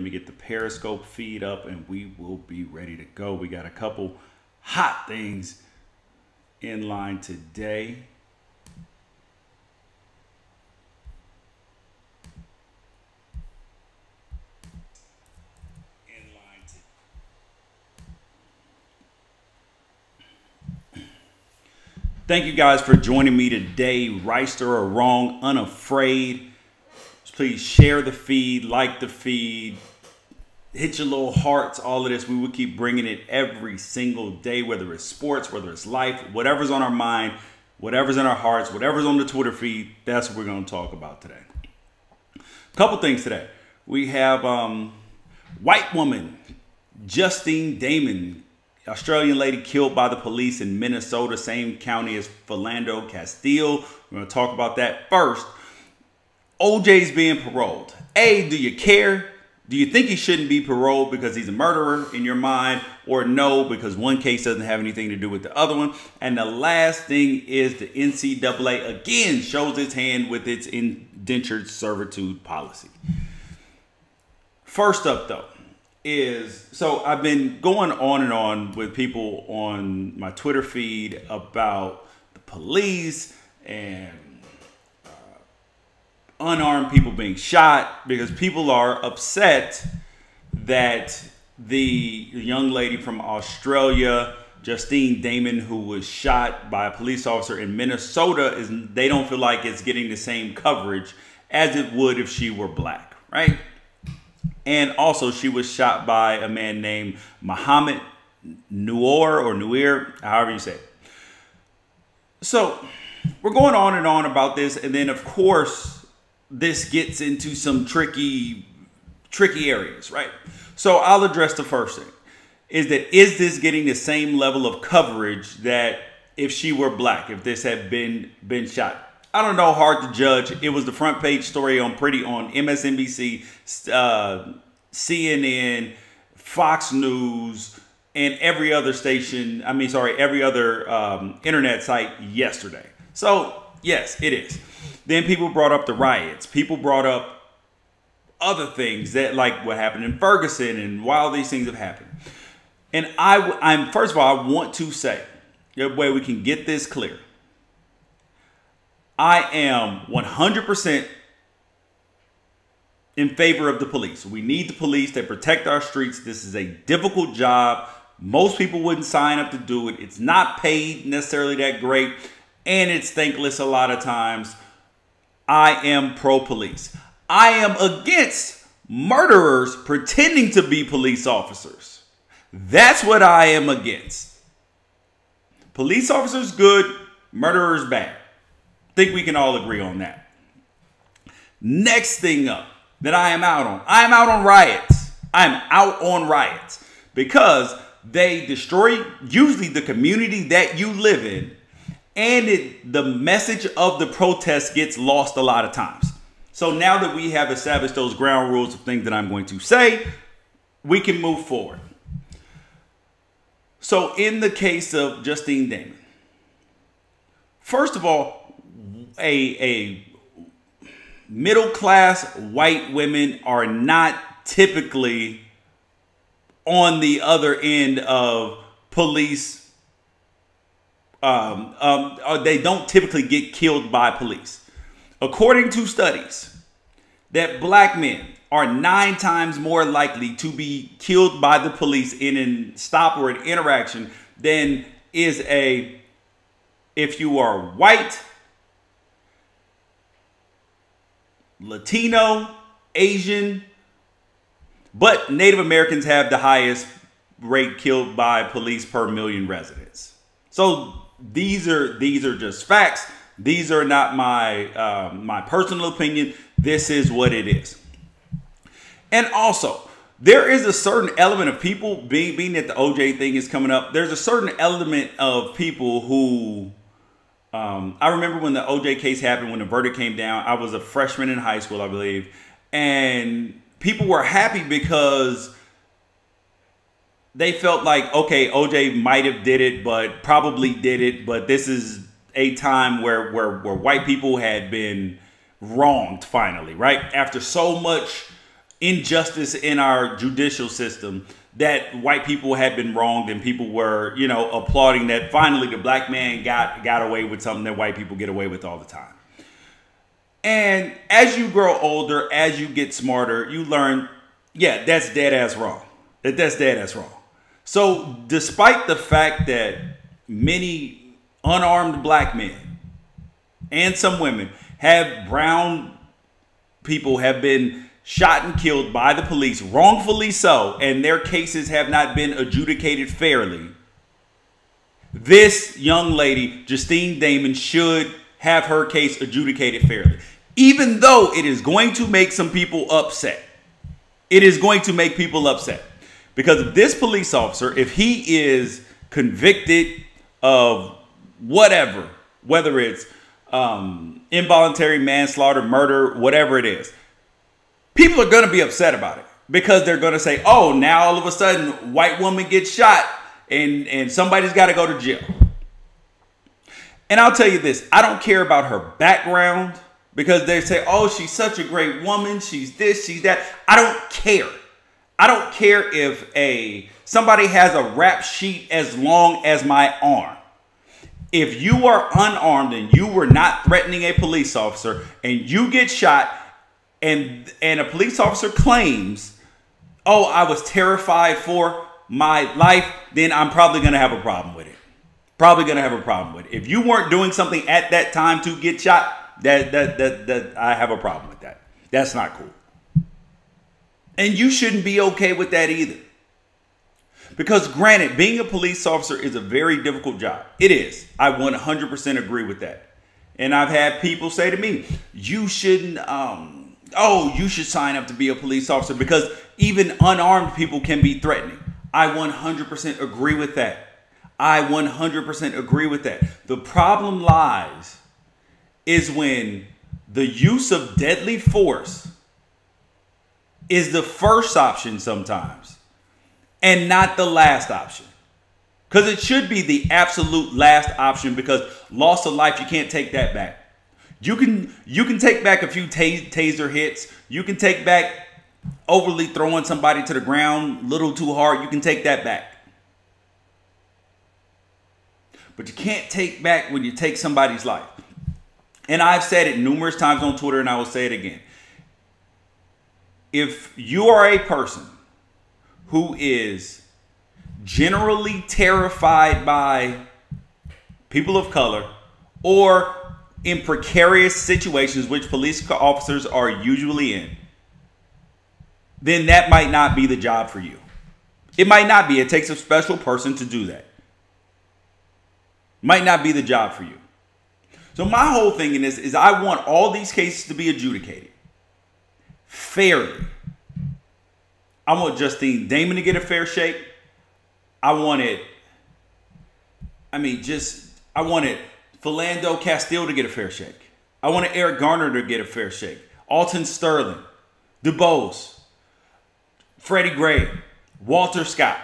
Let me get the Periscope feed up and we will be ready to go. We got a couple hot things in line today. Thank you guys for joining me today. Wrighster or wrong, unafraid. Please share the feed, like the feed, hit your little hearts, all of this. We will keep bringing it every single day, whether it's sports, whether it's life, whatever's on our mind, whatever's in our hearts, whatever's on the Twitter feed. That's what we're going to talk about today. A couple things today. We have white woman, Justine Damon, Australian lady killed by the police in Minnesota, same county as Philando Castile. We're going to talk about that first. OJ's being paroled. A, do you care? Do you think he shouldn't be paroled because he's a murderer in your mind? Or no, because one case doesn't have anything to do with the other one? And the last thing is the NCAA again shows its hand with its indentured servitude policy. First up, though, is, so I've been going on and on with people on my Twitter feed about the police and unarmed people being shot, because people are upset that the young lady from Australia, Justine Damon, who was shot by a police officer in Minnesota, they don't feel like it's getting the same coverage as it would if she were black, right? And also, she was shot by a man named Muhammad Nuer, however you say it. So we're going on and on about this. And then, of course, this gets into some tricky areas, right? So I'll address the first thing. Is this getting the same level of coverage that if she were black, if this had been shot? I don't know, hard to judge. It was the front page story on MSNBC, CNN, Fox News, and every other station. Every other internet site yesterday. So yes, it is. Then people brought up the riots. People brought up other things that, like what happened in Ferguson and why all these things have happened. And I'm first of all, I want to say, the way we can get this clear. I am 100% in favor of the police. We need the police. They protect our streets. This is a difficult job. Most people wouldn't sign up to do it. It's not paid necessarily that great, and it's thankless a lot of times. I am pro-police. I am against murderers pretending to be police officers. That's what I am against. Police officers good, murderers bad. Think we can all agree on that. Next thing up that I am out on riots. I'm out on riots because they destroy usually the community that you live in, and the message of the protest gets lost a lot of times. So now that we have established those ground rules of things that I'm going to say, we can move forward. So in the case of Justine Damon, first of all, a middle-class white women are not typically on the other end of police. They don't typically get killed by police. According to studies, that black men are 9 times more likely to be killed by the police in a stop or an interaction than is if you are white, Latino, Asian, but Native Americans have the highest rate killed by police per million residents. So these are just facts. These are not my personal opinion. This is what it is. And also, there is a certain element of people, being that the OJ thing is coming up, there's a certain element of people who, I remember when the OJ case happened, when the verdict came down, I was a freshman in high school, I believe. And people were happy because they felt like, okay, OJ might have did it, but probably did it. But this is a time where white people had been wronged finally, right? After so much injustice in our judicial system, that white people had been wronged and people were, you know, applauding that finally the black man got away with something that white people get away with all the time. And as you grow older, as you get smarter, you learn, yeah, that's dead ass wrong. That's dead ass wrong. So despite the fact that many unarmed black men and some women brown people have been shot and killed by the police, wrongfully so, and their cases have not been adjudicated fairly, this young lady, Justine Damon, should have her case adjudicated fairly. Even though it is going to make some people upset. It is going to make people upset. Because if this police officer, if he is convicted of whatever, whether it's involuntary manslaughter, murder, whatever it is, people are going to be upset about it. Because they're going to say, oh, now all of a sudden, white woman gets shot and somebody's got to go to jail. And I'll tell you this, I don't care about her background. Because they say, oh, she's such a great woman. She's this, she's that. I don't care. I don't care if somebody has a rap sheet as long as my arm. If you are unarmed and you were not threatening a police officer and you get shot and a police officer claims, oh, I was terrified for my life, then I'm probably going to have a problem with it. Probably going to have a problem with it. If you weren't doing something at that time to get shot, that I have a problem with that. That's not cool. And you shouldn't be okay with that either. Because granted, being a police officer is a very difficult job. It is. I 100% agree with that. And I've had people say to me, you shouldn't, you should sign up to be a police officer because even unarmed people can be threatening. I 100% agree with that. I 100% agree with that. The problem lies is when the use of deadly force is the first option sometimes and not the last option. Because it should be the absolute last option because loss of life, you can't take that back. You can take back a few taser hits. You can take back overly throwing somebody to the ground a little too hard. You can take that back. But you can't take back when you take somebody's life. And I've said it numerous times on Twitter and I will say it again. If you are a person who is generally terrified by people of color or in precarious situations, which police officers are usually in, then that might not be the job for you. It might not be. It takes a special person to do that. Might not be the job for you. So my whole thing in this is I want all these cases to be adjudicated fairly. I want Justine Damon to get a fair shake. I wanted Philando Castile to get a fair shake. I wanted Eric Garner to get a fair shake. Alton Sterling, DuBose, Freddie Gray, Walter Scott.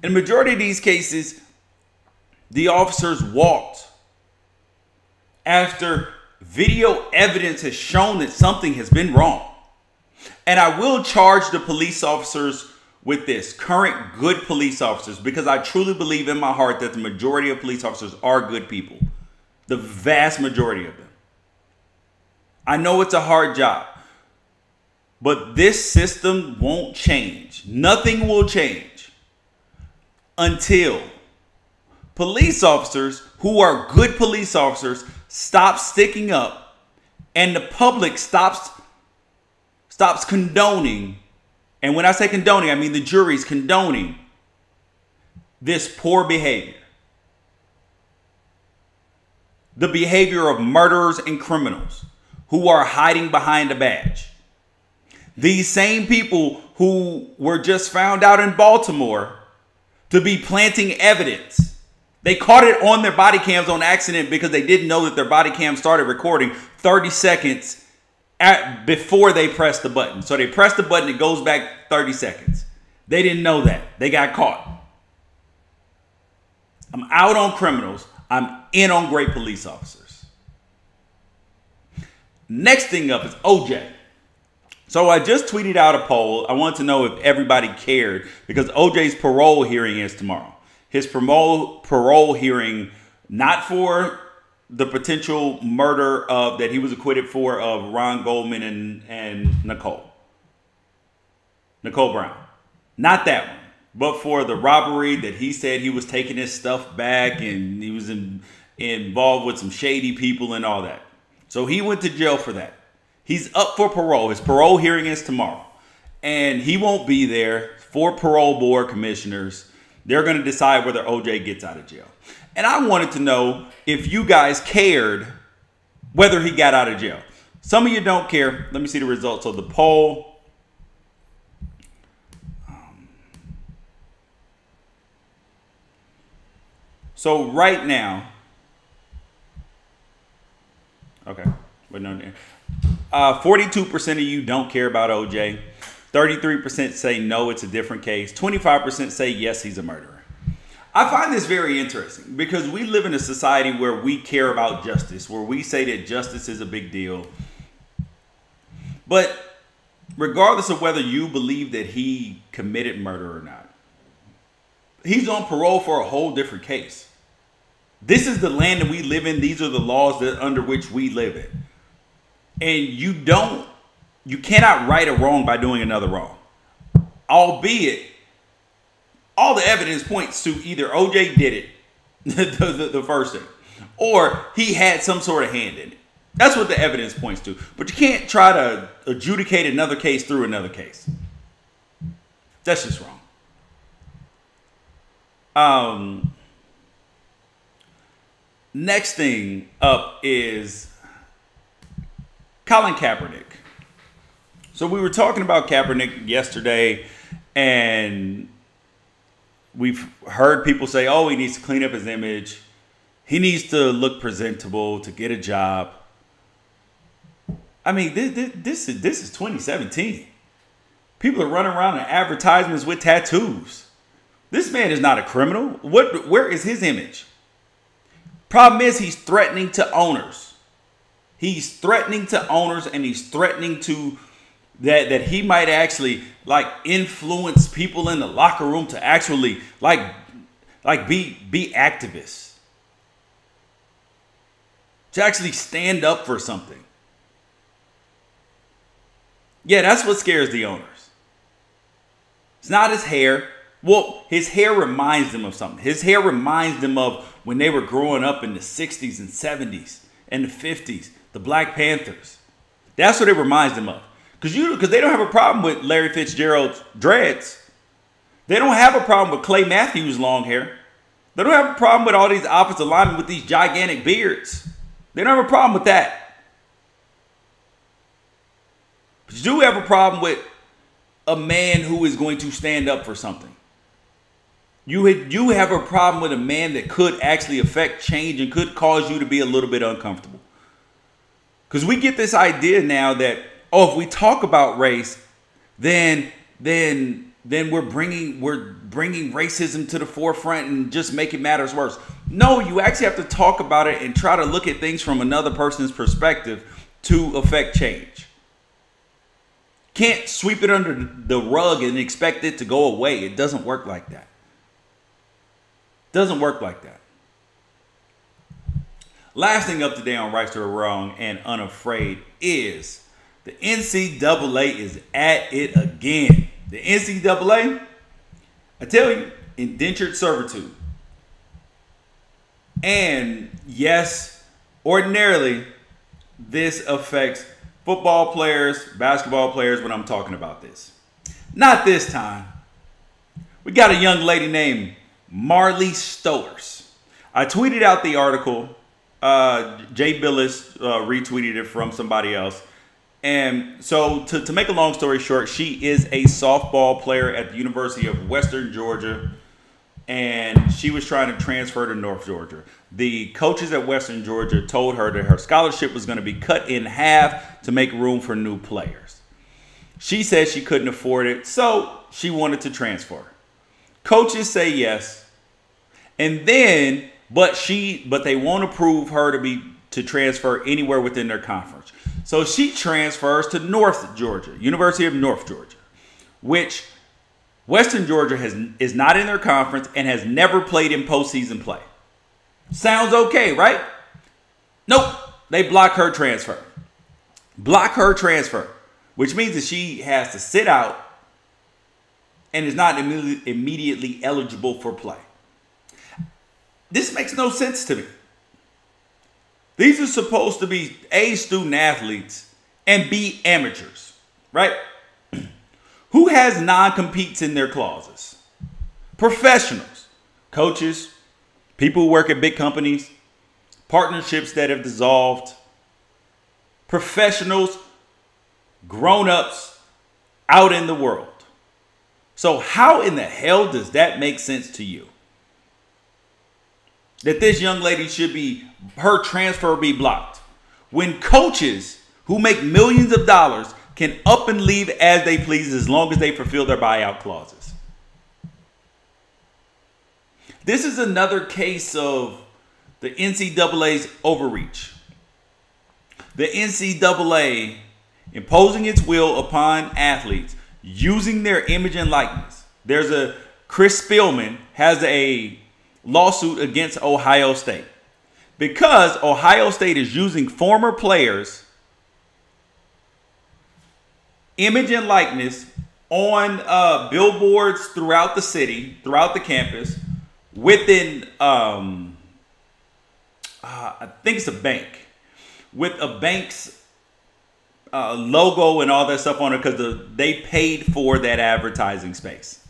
In the majority of these cases, the officers walked after video evidence has shown that something has been wrong. And I will charge the police officers with this, current good police officers, because I truly believe in my heart that the majority of police officers are good people. The vast majority of them. I know it's a hard job, but this system won't change. Nothing will change until police officers who are good police officers stop sticking up and the public stops condoning. And when I say condoning, I mean the jury's condoning this poor behavior. The behavior of murderers and criminals who are hiding behind a badge. These same people who were just found out in Baltimore to be planting evidence. They caught it on their body cams on accident because they didn't know that their body cam started recording 30 seconds before they pressed the button. So they pressed the button, it goes back 30 seconds. They didn't know that. They got caught. I'm out on criminals. I'm in on great police officers. Next thing up is OJ. So I just tweeted out a poll. I want to know if everybody cared because OJ's parole hearing is tomorrow. His parole hearing, not for the potential murder of that he was acquitted for of Ron Goldman and Nicole Brown. Not that one. But for the robbery that he said he was taking his stuff back and he was involved with some shady people and all that. So he went to jail for that. He's up for parole. His parole hearing is tomorrow. And he won't be there. 4 parole board commissioners. They're going to decide whether OJ gets out of jail. And I wanted to know if you guys cared whether he got out of jail. Some of you don't care. Let me see the results of the poll. So right now, okay, but no, 42% of you don't care about OJ. 33% say no, it's a different case. 25% say yes, he's a murderer. I find this very interesting because we live in a society where we care about justice, where we say that justice is a big deal. But regardless of whether you believe that he committed murder or not, he's on parole for a whole different case. This is the land that we live in. These are the laws that under which we live in. And you cannot right a wrong by doing another wrong. Albeit, all the evidence points to either OJ did it, the first thing, or he had some sort of hand in it. That's what the evidence points to. But you can't try to adjudicate another case through another case. That's just wrong. Next thing up is Colin Kaepernick. So we were talking about Kaepernick yesterday, and we've heard people say, oh, he needs to clean up his image. He needs to look presentable to get a job. I mean, this is 2017. People are running around in advertisements with tattoos. This man is not a criminal. Where is his image? Problem is, he's threatening to owners. He's threatening to owners, and he's threatening to that he might actually like influence people in the locker room to actually like be activists, to actually stand up for something. Yeah, that's what scares the owners. It's not his hair. Well, his hair reminds them of something. His hair reminds them of when they were growing up in the 60s and 70s and the 50s, the Black Panthers. That's what it reminds them of. Because they don't have a problem with Larry Fitzgerald's dreads. They don't have a problem with Clay Matthews' long hair. They don't have a problem with all these offensive linemen with these gigantic beards. They don't have a problem with that. But you do have a problem with a man who is going to stand up for something. You have a problem with a man that could actually affect change and could cause you to be a little bit uncomfortable. Because we get this idea now that, oh, if we talk about race, then we're bringing racism to the forefront and just making matters worse. No, you actually have to talk about it and try to look at things from another person's perspective to affect change. Can't sweep it under the rug and expect it to go away. It doesn't work like that. Doesn't work like that. Last thing up today on Wrighster or Wrong and Unafraid is the NCAA is at it again. The NCAA, I tell you, indentured servitude. And yes, ordinarily, this affects football players, basketball players when I'm talking about this. Not this time. We got a young lady named Marley Stowers. I tweeted out the article. Jay Billis retweeted it from somebody else. And so to make a long story short, she is a softball player at the University of Western Georgia. And she was trying to transfer to North Georgia. The coaches at Western Georgia told her that her scholarship was going to be cut in half to make room for new players. She said she couldn't afford it, so she wanted to transfer. Coaches say yes. And then, but they won't approve her to to transfer anywhere within their conference. So she transfers to North Georgia, University of North Georgia, which Western Georgia is not in their conference and has never played in postseason play. Sounds okay, right? Nope. They block her transfer. Block her transfer, which means that she has to sit out and is not immediately eligible for play. This makes no sense to me. These are supposed to be A, student athletes, and B, amateurs, right? Who has non-competes in their clauses? Professionals, coaches, people who work at big companies, partnerships that have dissolved, professionals, grown-ups out in the world. So how in the hell does that make sense to you? That this young lady should be, her transfer be blocked, when coaches who make millions of dollars can up and leave as they please as long as they fulfill their buyout clauses. This is another case of the NCAA's overreach. The NCAA imposing its will upon athletes using their image and likeness. There's a Chris Spielman has a lawsuit against Ohio State because Ohio State is using former players' image and likeness on billboards throughout the city, throughout the campus, within I think it's a bank, with a bank's logo and all that stuff on it because they paid for that advertising space.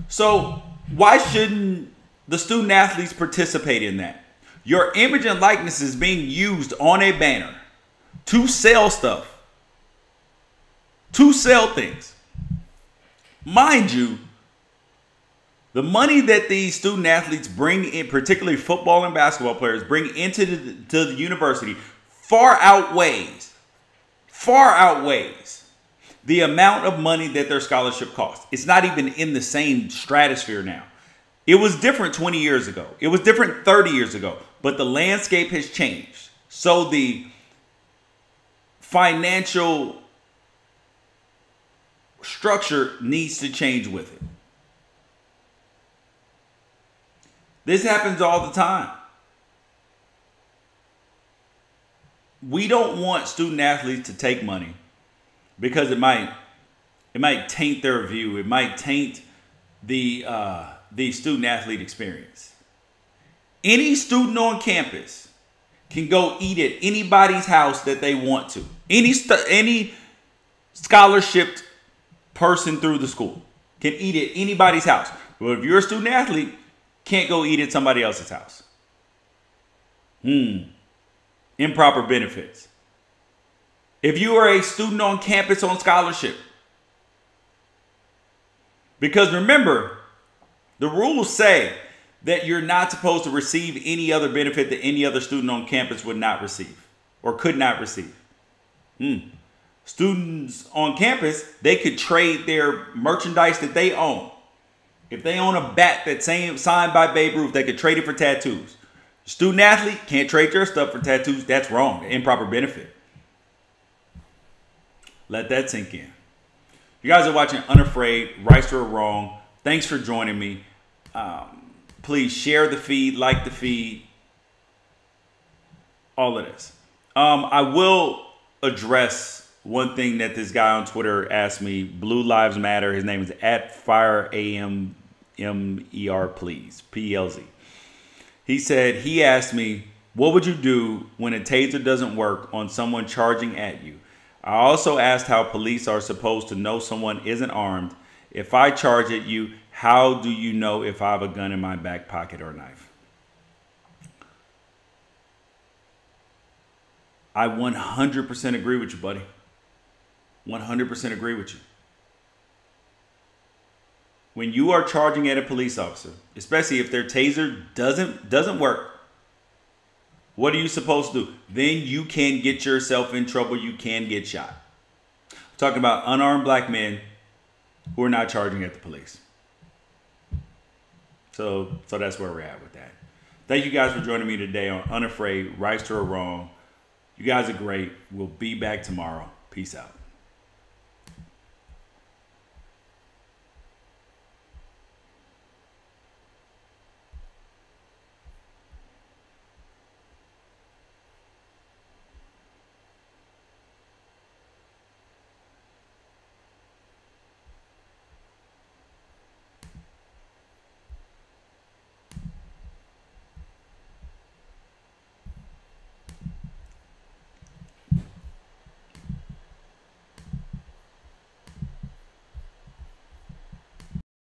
So why shouldn't the student athletes participate in that? Your image and likeness is being used on a banner to sell stuff, to sell things. Mind you, the money that these student athletes bring in, particularly football and basketball players, bring into the university far outweighs the amount of money that their scholarship costs. It's not even in the same stratosphere now. It was different 20 years ago. It was different 30 years ago. But the landscape has changed. So the financial structure needs to change with it. This happens all the time. We don't want student athletes to take money because it might taint their view. It might taint the student athlete experience. Any student on campus can go eat at anybody's house that they want to. Any scholarshiped person through the school can eat at anybody's house. But if you're a student athlete, can't go eat at somebody else's house. Improper benefits. If you are a student on campus on scholarship, because remember, the rules say that you're not supposed to receive any other benefit that any other student on campus would not receive or could not receive. Students on campus, they could trade their merchandise that they own. If they own a bat that's signed by Babe Ruth, they could trade it for tattoos. Student athlete can't trade their stuff for tattoos. That's wrong. Improper benefit. Let that sink in. You guys are watching Unafraid, Wrighster or Wrong. Thanks for joining me. Please share the feed, like the feed, all of this. I will address one thing that this guy on Twitter asked me. Blue Lives Matter. His name is @FireAMMER, please, PLZ. He asked me, what would you do when a taser doesn't work on someone charging at you? I also asked how police are supposed to know someone isn't armed. If I charge at you, how do you know if I have a gun in my back pocket or a knife? I 100% agree with you, buddy. 100% agree with you. When you are charging at a police officer, especially if their taser doesn't work, what are you supposed to do? Then you can get yourself in trouble. You can get shot. I'm talking about unarmed black men who are not charging at the police. So that's where we're at with that. Thank you guys for joining me today on Unafraid, Wrighster or Wrong. You guys are great. We'll be back tomorrow. Peace out.